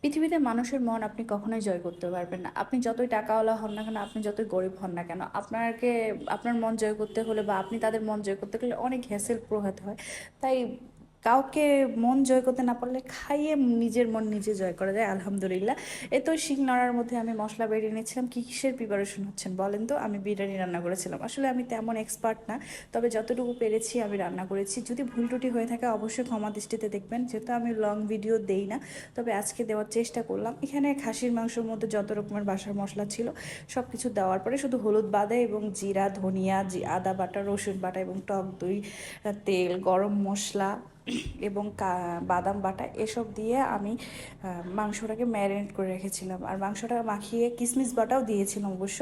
পৃথিবীতে মানুষের মন আপনি কখনোই জয় করতে পারবেন না। আপনি যতই টাকাওয়ালা হন না কেন, আপনি যতই গরিব হন না কেন, আপনার মন জয় করতে হলে বা আপনি তাদের মন জয় করতে গেলে অনেক হ্যাসেল পোহাতে হয়। তাই কাউকে মন জয় করতে না পারলে খাইয়ে নিজের মন নিজে জয় করা যায়, আলহামদুলিল্লাহ। এই তো শিং নড়ার মধ্যে আমি মশলা বেরিয়ে নিচ্ছিলাম। কিসের প্রিপারেশন হচ্ছেন বলেন তো? আমি বিরিয়ানি রান্না করেছিলাম। আসলে আমি তেমন এক্সপার্ট না, তবে যতটুকু পেরেছি আমি রান্না করেছি। যদি ভুল ত্রুটি হয়ে থাকে অবশ্যই ক্ষমা দৃষ্টিতে দেখবেন, যেহেতু আমি লং ভিডিও দেই না। তবে আজকে দেওয়ার চেষ্টা করলাম। এখানে খাসির মাংসের মধ্যে যত রকমের বাসার মশলা ছিল সব কিছু দেওয়ার পরে শুধু হলুদ বাদে এবং জিরা, ধনিয়া, আদা বাটা, রসুন বাটা এবং টক দই, তেল, গরম মশলা এবং বাদাম বাটা এসব দিয়ে আমি মাংসটাকে ম্যারিনেট করে রেখেছিলাম। আর মাংসটা মাখিয়ে কিশমিশ বাটাও দিয়েছিলাম অবশ্য,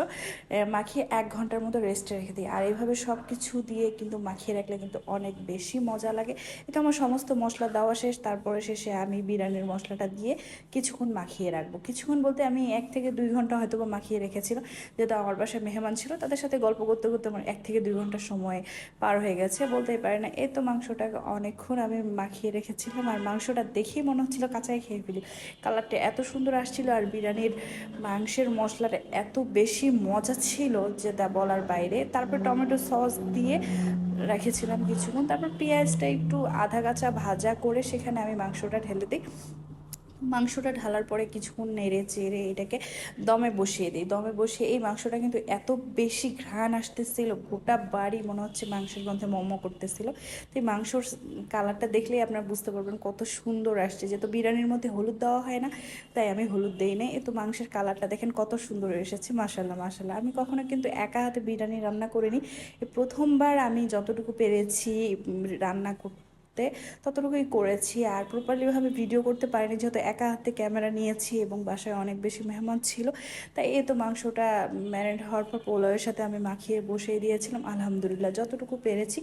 মাখিয়ে 1 ঘন্টার মতো রেস্টে রেখে দিই। আর এইভাবে সব কিছু দিয়ে কিন্তু মাখিয়ে রাখলে কিন্তু অনেক বেশি মজা লাগে। এটা আমার সমস্ত মশলা দেওয়া শেষ। তারপরে শেষে আমি বিরিয়ানির মশলাটা দিয়ে কিছুক্ষণ মাখিয়ে রাখবো। কিছুক্ষণ বলতে আমি 1 থেকে 2 ঘন্টা হয়তো বা মাখিয়ে রেখেছিলাম, যেহেতু আমার বাসায় মেহমান ছিল, তাদের সাথে গল্প করতে করতে আমার 1 থেকে 2 ঘন্টা সময় পার হয়ে গেছে বলতেই পারে না। এই তো মাংসটাকে অনেকক্ষণ আমি মাখিয়ে রেখেছিলাম, আর মাংসটা দেখেই মনে হচ্ছিল কাঁচাই খেয়ে ফেলি। কালারটা এত সুন্দর আসছিল, আর বিরিয়ানির মাংসের মশলাটা এত বেশি মজা ছিল যে তা বলার বাইরে। তারপর টমেটো সস দিয়ে রেখেছিলাম কিছুক্ষণ। তারপর পেঁয়াজটা একটু আধা কাঁচা ভাজা করে সেখানে আমি মাংসটা ঢেলে দিই। মাংসটা ঢালার পরে কিছুক্ষণ নেড়ে চেড়ে এটাকে দমে বসিয়ে দিই। দমে বসিয়ে এই মাংসটা কিন্তু এত বেশি ঘ্রাণ আসতেছিল, গোটা বাড়ি মনে হচ্ছে মাংসের গন্ধে মোমো করতেছিল। তো এই মাংসর কালারটা দেখলেই আপনারা বুঝতে পারবেন কত সুন্দর আসছে। যেহেতু বিরিয়ানির মধ্যে হলুদ দেওয়া হয় না, তাই আমি হলুদ দিই না। এ তো মাংসের কালারটা দেখেন কত সুন্দর এসেছে, মাশাল্লাহ মাশাল্লাহ। আমি কখনো কিন্তু একা হাতে বিরিয়ানি রান্না করিনি। এই প্রথমবার আমি যতটুকু পেরেছি রান্না করতে ততটুকুই করেছি। আর প্রপারলিভাবে ভিডিও করতে পারিনি, যেহেতু একা হাতে ক্যামেরা নিয়েছি এবং বাসায় অনেক বেশি মেহমান ছিল। তাই এই তো মাংসটা ম্যারিনেট হওয়ার পর পোলাওয়ের সাথে আমি মাখিয়ে বসিয়ে দিয়েছিলাম। আলহামদুলিল্লাহ যতটুকু পেরেছি